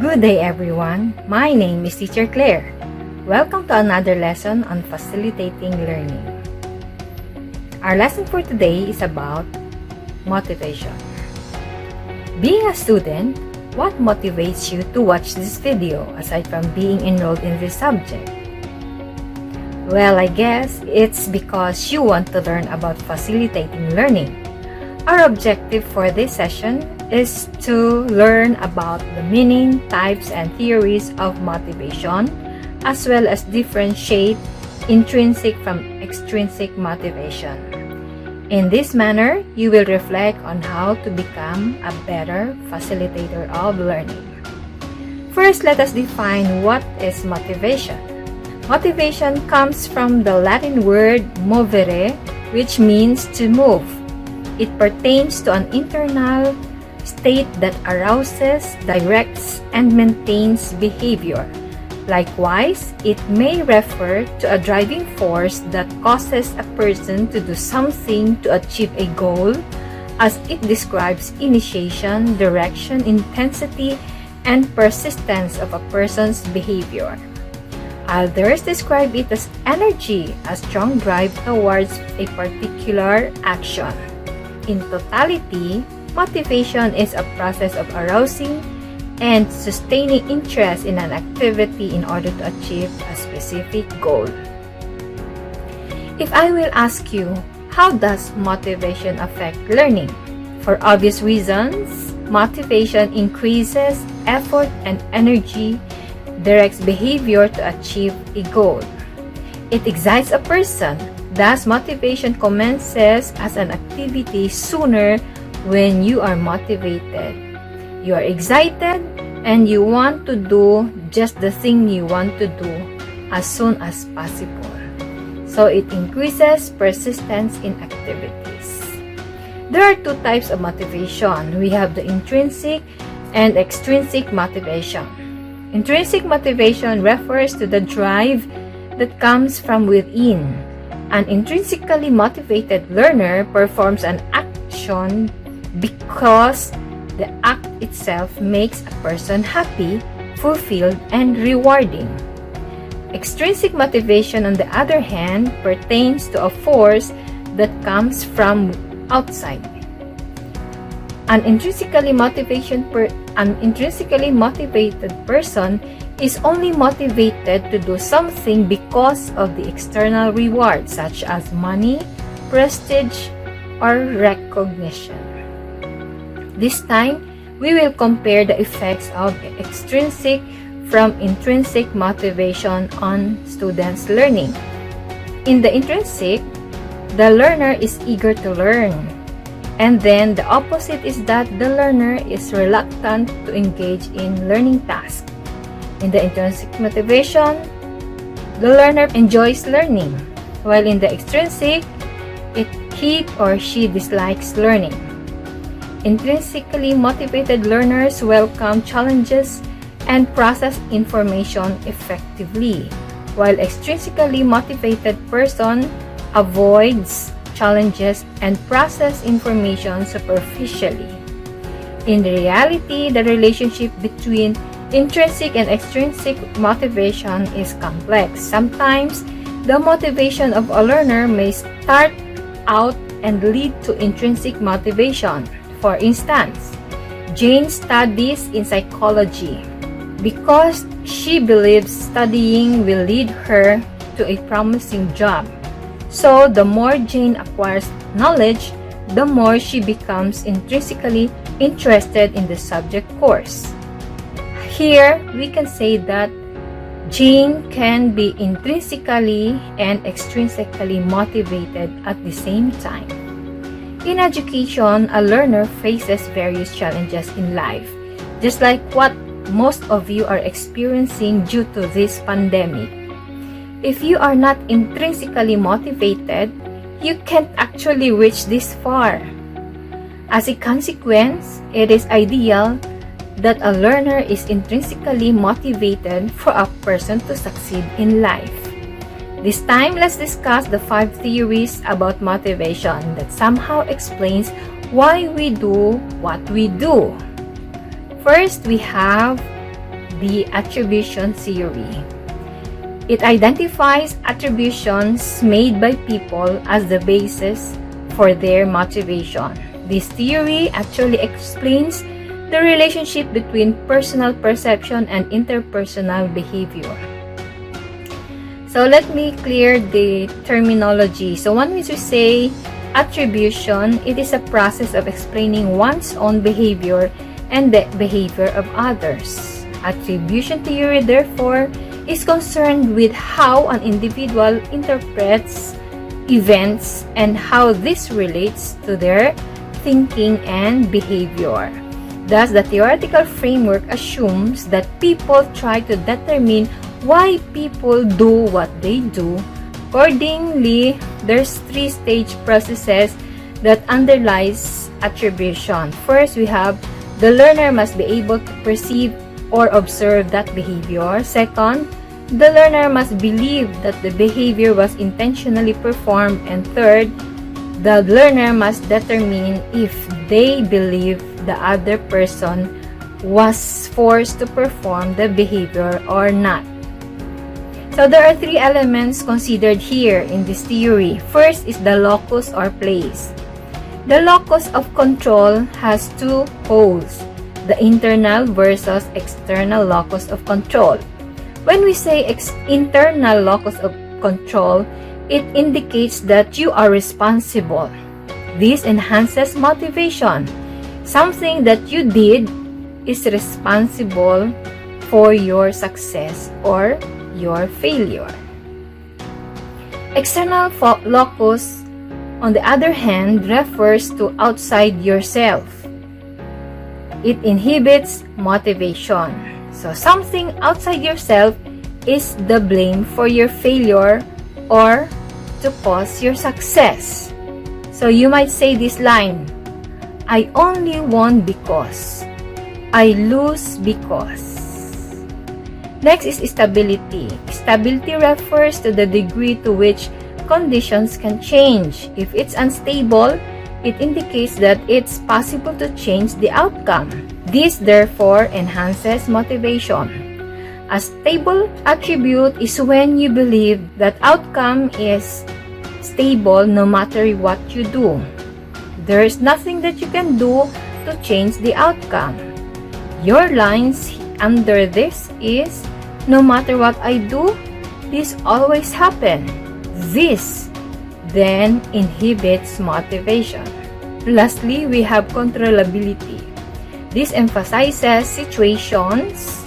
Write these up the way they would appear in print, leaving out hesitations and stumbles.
Good day everyone, my name is Teacher Claire. Welcome to another lesson on facilitating learning. Our lesson for today is about motivation. Being a student, what motivates you to watch this video aside from being enrolled in this subject? Well, I guess it's because you want to learn about facilitating learning. Our objective for this session is to learn about the meaning, types, and theories of motivation, as well as differentiate intrinsic from extrinsic motivation. In this manner, you will reflect on how to become a better facilitator of learning. First, let us define what is motivation. Motivation comes from the Latin word movere, which means to move. It pertains to an internal state that arouses, directs, and maintains behavior. Likewise, it may refer to a driving force that causes a person to do something to achieve a goal, as it describes initiation, direction, intensity, and persistence of a person's behavior. Others describe it as energy, a strong drive towards a particular action. In totality, motivation is a process of arousing and sustaining interest in an activity in order to achieve a specific goal. If I will ask you, how does motivation affect learning? For obvious reasons, motivation increases effort and energy, directs behavior to achieve a goal. It excites a person. Thus, motivation commences as an activity sooner when you are motivated. You are excited and you want to do just the thing you want to do as soon as possible. So it increases persistence in activities. There are two types of motivation. We have the intrinsic and extrinsic motivation. Intrinsic motivation refers to the drive that comes from within. An intrinsically motivated learner performs an action because the act itself makes a person happy, fulfilled, and rewarding. Extrinsic motivation, on the other hand, pertains to a force that comes from outside. An intrinsically motivated person is only motivated to do something because of the external reward, such as money, prestige, or recognition. This time, we will compare the effects of extrinsic from intrinsic motivation on students' learning. In the intrinsic, the learner is eager to learn, and then the opposite is that the learner is reluctant to engage in learning tasks. In the intrinsic motivation, the learner enjoys learning, while in the extrinsic, he or she dislikes learning. Intrinsically motivated learners welcome challenges and process information effectively, while extrinsically motivated person avoids challenges and process information superficially. In reality, the relationship between intrinsic and extrinsic motivation is complex. Sometimes, the motivation of a learner may start out and lead to intrinsic motivation. For instance, Jane studies in psychology because she believes studying will lead her to a promising job. So, the more Jane acquires knowledge, the more she becomes intrinsically interested in the subject course. Here, we can say that Jane can be intrinsically and extrinsically motivated at the same time. In education, a learner faces various challenges in life, just like what most of you are experiencing due to this pandemic. If you are not intrinsically motivated, you can't actually reach this far. As a consequence, it is ideal that a learner is intrinsically motivated for a person to succeed in life. This time, let's discuss the 5 theories about motivation that somehow explains why we do what we do. First, we have the Attribution Theory. It identifies attributions made by people as the basis for their motivation. This theory actually explains the relationship between personal perception and interpersonal behavior. So let me clear the terminology. So when we say attribution, it is a process of explaining one's own behavior and the behavior of others. Attribution theory, therefore, is concerned with how an individual interprets events and how this relates to their thinking and behavior. Thus, the theoretical framework assumes that people try to determine why people do what they do. Accordingly, there's three-stage processes that underlies attribution. First, we have the learner must be able to perceive or observe that behavior. Second, the learner must believe that the behavior was intentionally performed. And third, the learner must determine if they believe the other person was forced to perform the behavior or not. So there are three elements considered here in this theory. First is the locus or place. The locus of control has two poles, the internal versus external locus of control. When we say internal locus of control, it indicates that you are responsible. This enhances motivation. Something that you did is responsible for your success or your failure. External locus, on the other hand, refers to outside yourself. It inhibits motivation. So something outside yourself is the blame for your failure or to cause your success. So you might say this line, I only won because, I lose because. Next is stability. Stability refers to the degree to which conditions can change. If it's unstable, it indicates that it's possible to change the outcome. This therefore enhances motivation. A stable attribute is when you believe that outcome is stable no matter what you do. There is nothing that you can do to change the outcome. Your lines under this is, no matter what I do, this always happens. This then inhibits motivation. Lastly, we have controllability. This emphasizes situations.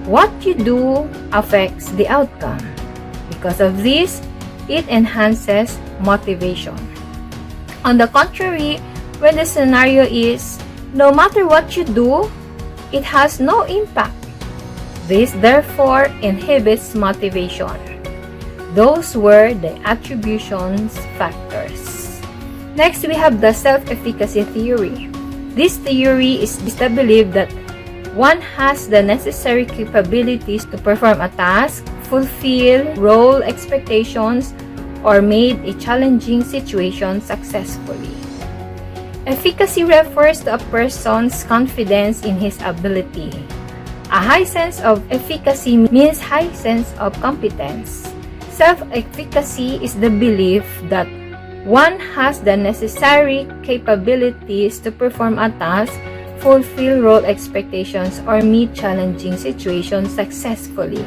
What you do affects the outcome. Because of this, it enhances motivation. On the contrary, when the scenario is, no matter what you do, it has no impact. This therefore inhibits motivation. Those were the attributions factors. Next, we have the self-efficacy theory. This theory is to believe that one has the necessary capabilities to perform a task, fulfill role expectations, or made a challenging situation successfully. Efficacy refers to a person's confidence in his ability. A high sense of efficacy means high sense of competence. Self-efficacy is the belief that one has the necessary capabilities to perform a task, fulfill role expectations, or meet challenging situations successfully.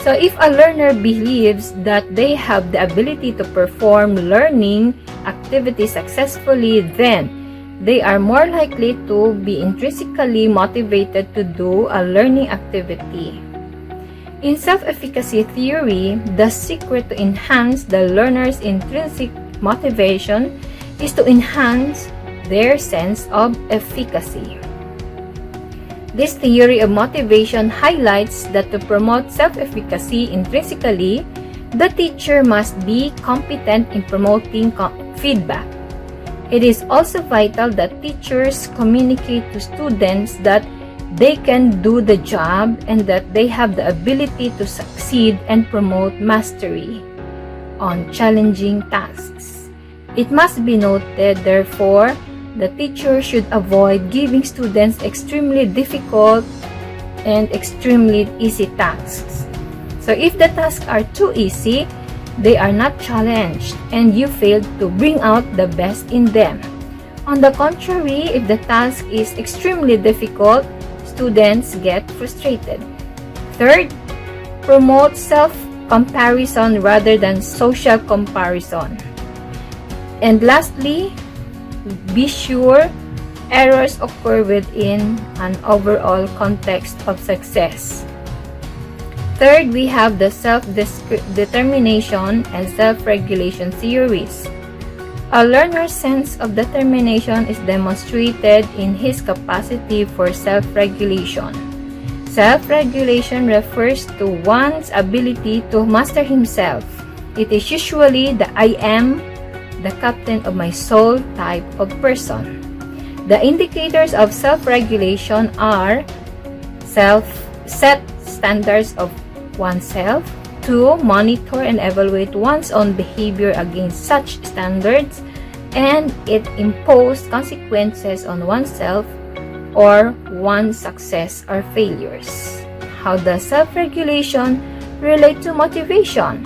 So if a learner believes that they have the ability to perform learning activities successfully, then they are more likely to be intrinsically motivated to do a learning activity. In self-efficacy theory, the secret to enhance the learner's intrinsic motivation is to enhance their sense of efficacy. This theory of motivation highlights that to promote self-efficacy intrinsically, the teacher must be competent in promoting feedback. It is also vital that teachers communicate to students that they can do the job and that they have the ability to succeed and promote mastery on challenging tasks. It must be noted, therefore, the teacher should avoid giving students extremely difficult and extremely easy tasks. So if the tasks are too easy, they are not challenged and you fail to bring out the best in them. On the contrary, if the task is extremely difficult, students get frustrated. Third, promote self-comparison rather than social comparison. And lastly, be sure errors occur within an overall context of success. Third, we have the self-determination and self-regulation theories. A learner's sense of determination is demonstrated in his capacity for self-regulation. Self-regulation refers to one's ability to master himself. It is usually the I am the captain of my soul type of person. The indicators of self-regulation are set standards of oneself, 2. Monitor and evaluate one's own behavior against such standards, and it imposed consequences on oneself or one's success or failures. How does self-regulation relate to motivation?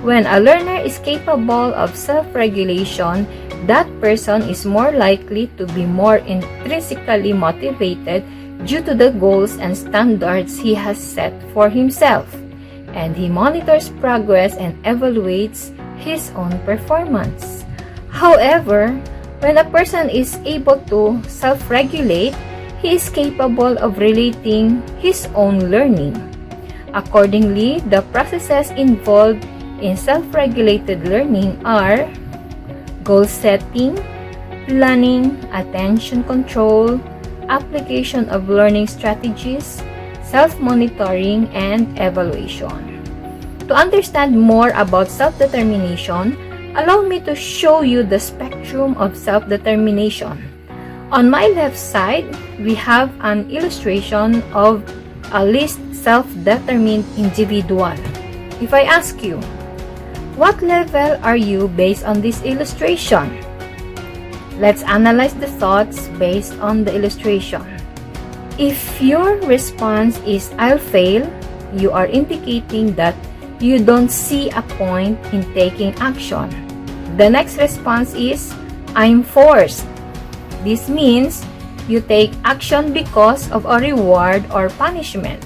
When a learner is capable of self-regulation, that person is more likely to be more intrinsically motivated due to the goals and standards he has set for himself, and he monitors progress and evaluates his own performance. However, when a person is able to self-regulate, he is capable of relating his own learning. Accordingly, the processes involved in self-regulated learning are goal setting, planning, attention control, application of learning strategies, self-monitoring, and evaluation. To understand more about self-determination, allow me to show you the spectrum of self-determination. On my left side, we have an illustration of a least self-determined individual. If I ask you, what level are you based on this illustration? Let's analyze the thoughts based on the illustration. If your response is I'll fail, you are indicating that you don't see a point in taking action. The next response is I'm forced. This means you take action because of a reward or punishment.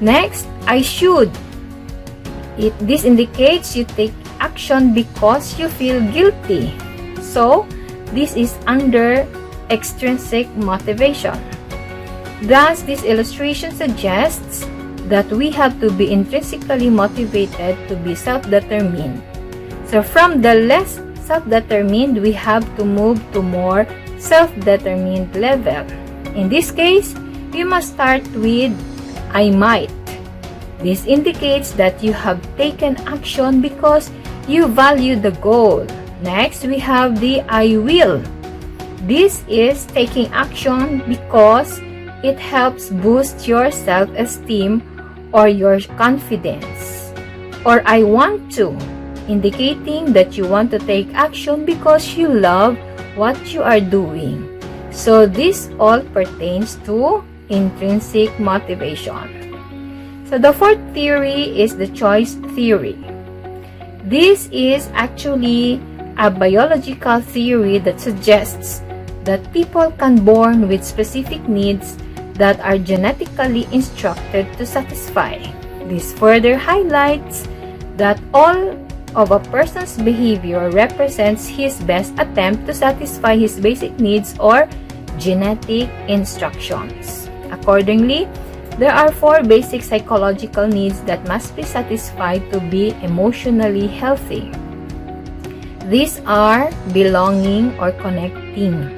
Next, I should. This indicates you take action because you feel guilty. So, this is under extrinsic motivation. Thus, this illustration suggests that we have to be intrinsically motivated to be self-determined. So, from the less self-determined, we have to move to more self-determined level. In this case, we must start with I might. This indicates that you have taken action because you value the goal. Next, we have the I will. This is taking action because it helps boost your self-esteem or your confidence. Or I want to, indicating that you want to take action because you love what you are doing. So this all pertains to intrinsic motivation. So the fourth theory is the choice theory. This is actually a biological theory that suggests that people can born with specific needs that are genetically instructed to satisfy. This further highlights that all of a person's behavior represents his best attempt to satisfy his basic needs or genetic instructions. Accordingly, there are 4 basic psychological needs that must be satisfied to be emotionally healthy. These are belonging or connecting.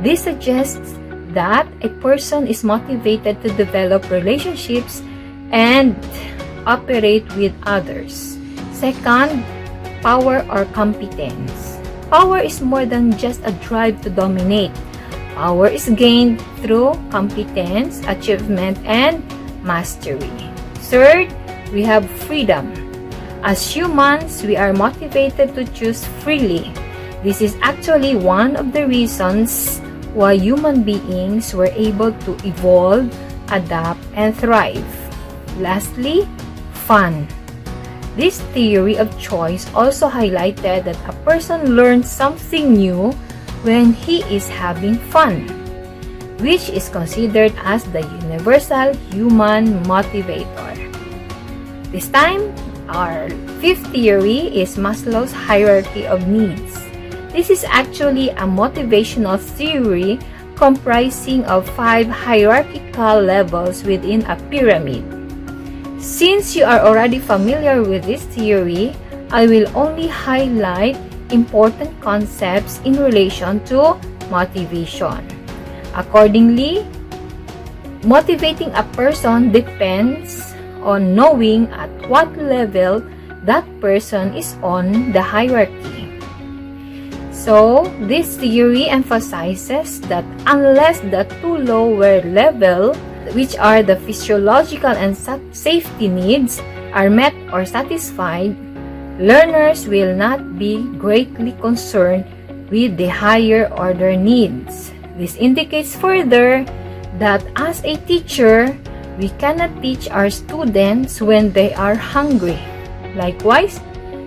This suggests that a person is motivated to develop relationships and operate with others. Second, power or competence. Power is more than just a drive to dominate. Power is gained through competence, achievement, and mastery. Third, we have freedom. As humans, we are motivated to choose freely. This is actually one of the reasons why human beings were able to evolve adapt, and thrive. Lastly, fun. This theory of choice also highlighted that a person learns something new when he is having fun, which is considered as the universal human motivator. This time, our fifth theory is Maslow's Hierarchy of Needs. This is actually a motivational theory comprising of 5 hierarchical levels within a pyramid. Since you are already familiar with this theory, I will only highlight important concepts in relation to motivation. Accordingly, motivating a person depends on knowing at what level that person is on the hierarchy. So, this theory emphasizes that unless the 2 lower levels, which are the physiological and safety needs, are met or satisfied, learners will not be greatly concerned with the higher order needs. This indicates further that as a teacher, we cannot teach our students when they are hungry. Likewise,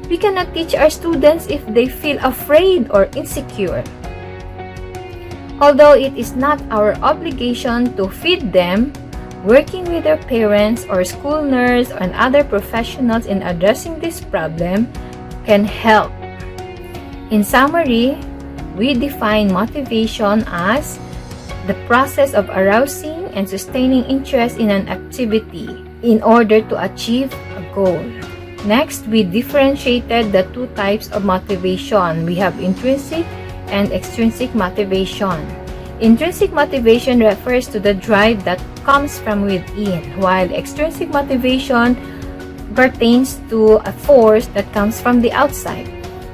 we cannot teach our students if they feel afraid or insecure. Although it is not our obligation to feed them, working with their parents or school nurse and other professionals in addressing this problem can help. In summary, we define motivation as the process of arousing and sustaining interest in an activity in order to achieve a goal. Next, we differentiated the 2 types of motivation. We have intrinsic and extrinsic motivation. Intrinsic motivation refers to the drive that comes from within, while extrinsic motivation pertains to a force that comes from the outside.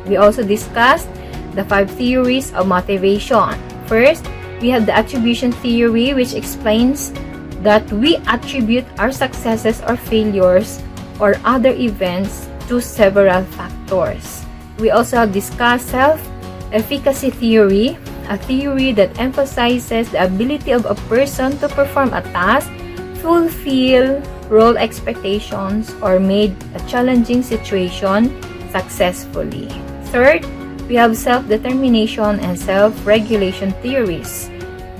We also discussed the 5 theories of motivation. First, we have the attribution theory, which explains that we attribute our successes or failures or other events to several factors. We also have discussed SelfEfficacy theory, a theory that emphasizes the ability of a person to perform a task, fulfill role expectations, or make a challenging situation successfully. Third, we have self-determination and self-regulation theories.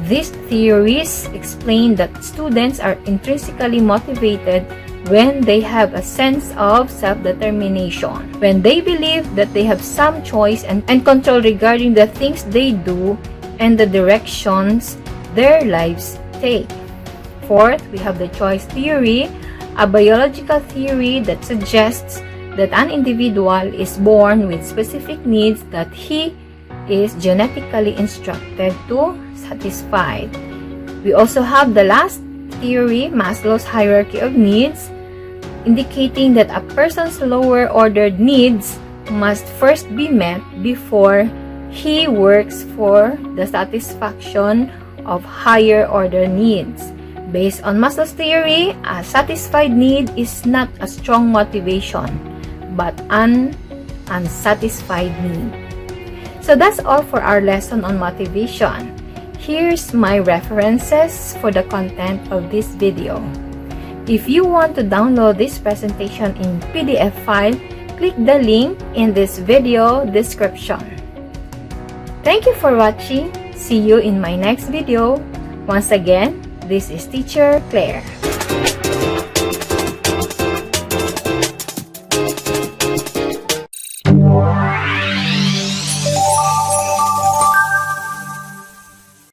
These theories explain that students are intrinsically motivated when they have a sense of self-determination, when they believe that they have some choice and control regarding the things they do and the directions their lives take. Fourth, we have the choice theory, a biological theory that suggests that an individual is born with specific needs that he is genetically instructed to satisfy. We also have the last theory, Maslow's Hierarchy of Needs, indicating that a person's lower ordered needs must first be met before he works for the satisfaction of higher order needs. Based on Maslow's theory, a satisfied need is not a strong motivation, but an unsatisfied need. So that's all for our lesson on motivation. Here's my references for the content of this video. If you want to download this presentation in PDF file, click the link in this video description. Thank you for watching. See you in my next video. Once again, this is Teacher Claire.